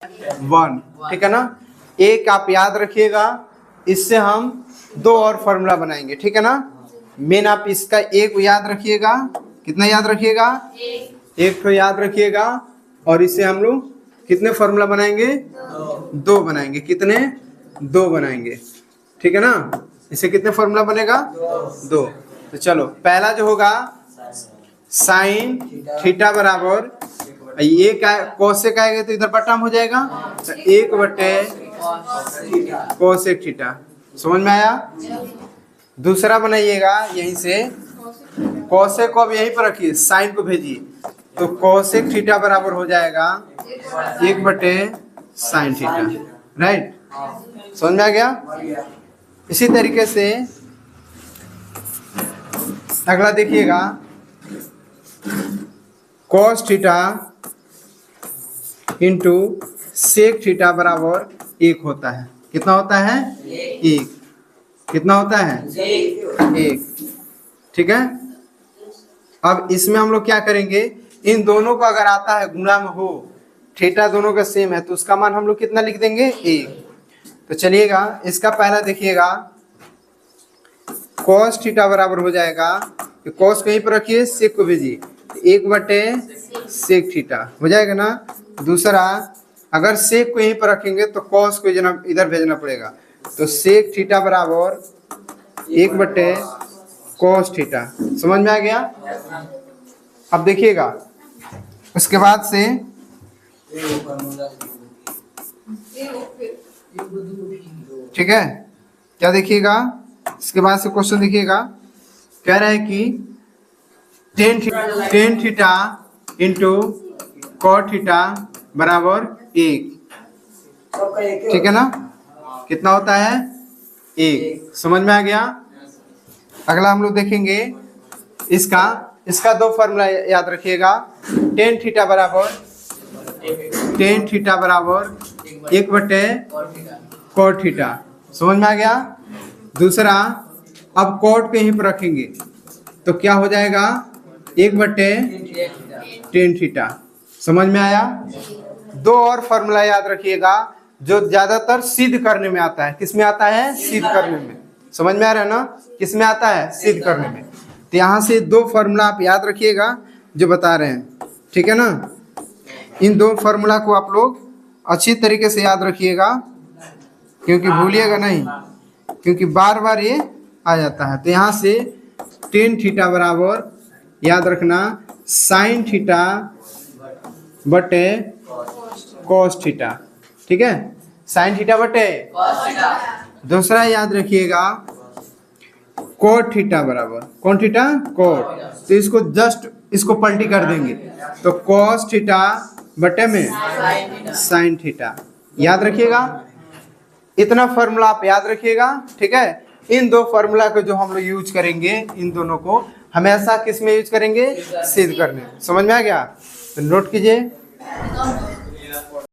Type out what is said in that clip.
1, ठीक है ना। एक आप याद रखिएगा, इससे हम दो और फॉर्मूला बनाएंगे, ठीक है ना। मेन आप इसका एक याद रखिएगा, कितना याद रखिएगा, एक तो याद रखिएगा, और इससे हम लोग कितने फॉर्मूला बनाएंगे, दो बनाएंगे। कितने, दो बनाएंगे, ठीक है ना। इससे कितने फॉर्मूला बनेगा, दो। तो चलो पहला जो होगा साइन थीटा बराबर, ये क्या कोसेक आएगा तो इधर बटा हो जाएगा, तो 1/cosec थीटा। समझ में आया। दूसरा बनाइएगा यहीं से, कोसेक को अब यहीं पर रखिए, साइन को भेजिए, तो कोसेक थीटा बराबर हो जाएगा 1/sin थीटा। राइट, समझ में आ गया। इसी तरीके से अगला देखिएगा, cos theta into sec theta बराबर 1 होता है। कितना होता है, 1। कितना होता है, 1, ठीक है। अब इसमें हम लोग क्या करेंगे, इन दोनों को अगर आता है गुणा में हो, थीटा दोनों का सेम है, तो उसका मान हम लोग कितना लिख देंगे, 1। तो चलिएगा इसका पहला देखिएगा, cos थीटा बराबर हो जाएगा, तो cos कहीं पर रखिए, सेक को भेजिए, 1/sec थीटा हो जाएगा ना। दूसरा अगर सेक को यहीं पर रखेंगे तो cos को इधर भेजना पड़ेगा, तो sec थीटा बराबर 1/cos थीटा। समझ में आ गया। अब देखिएगा उसके बाद से ठीक है, क्या देखिएगा, इसके बाद से क्वेश्चन देखिएगा, कह रहा है कि tan theta into cot theta बराबर 1, ठीक है ना। कितना होता है, 1। समझ में आ गया। अगला हम लोग देखेंगे इसका दो फॉर्मूला याद रखिएगा, टेन थीटा बराबर 1/cot थीटा। समझ में आ गया। दूसरा अब कॉट पे यहीं पर रखेंगे तो क्या हो जाएगा, 1/tan थीटा। समझ में आया। दो और फॉर्मूला याद रखिएगा जो ज्यादातर सिद्ध करने में आता है। किस में आता है, सिद्ध करने में। समझ में आ रहा है ना, किस में आता है, सिद्ध करने में। तो यहाँ से दो फॉर्मूला आप याद रखिएगा जो बता रहे हैं, ठीक है ना। इन दो फॉर्मूला को आप लोग अच्छी तरीके से याद रखिएगा, क्योंकि भूलिएगा नहीं, क्योंकि बार बार ये आ जाता है। तो यहाँ से टेन थीटा बराबर याद रखना साइन थीटा बटे कॉस थीटा, ठीक है, साइन थीटा बटे। दूसरा याद रखिएगा कोट थीटा बराबर, कौन थीटा, कोट। तो इसको जस्ट इसको पलटी कर देंगे, तो कॉस थीटा बटे में साइन थीटा। याद रखिएगा, इतना फॉर्मूला आप याद रखिएगा, ठीक है। इन दो फॉर्मूला को जो हम लोग यूज करेंगे, इन दोनों को हमेशा किस में यूज करेंगे, सिद्ध करने। समझ में आ गया, तो नोट कीजिए।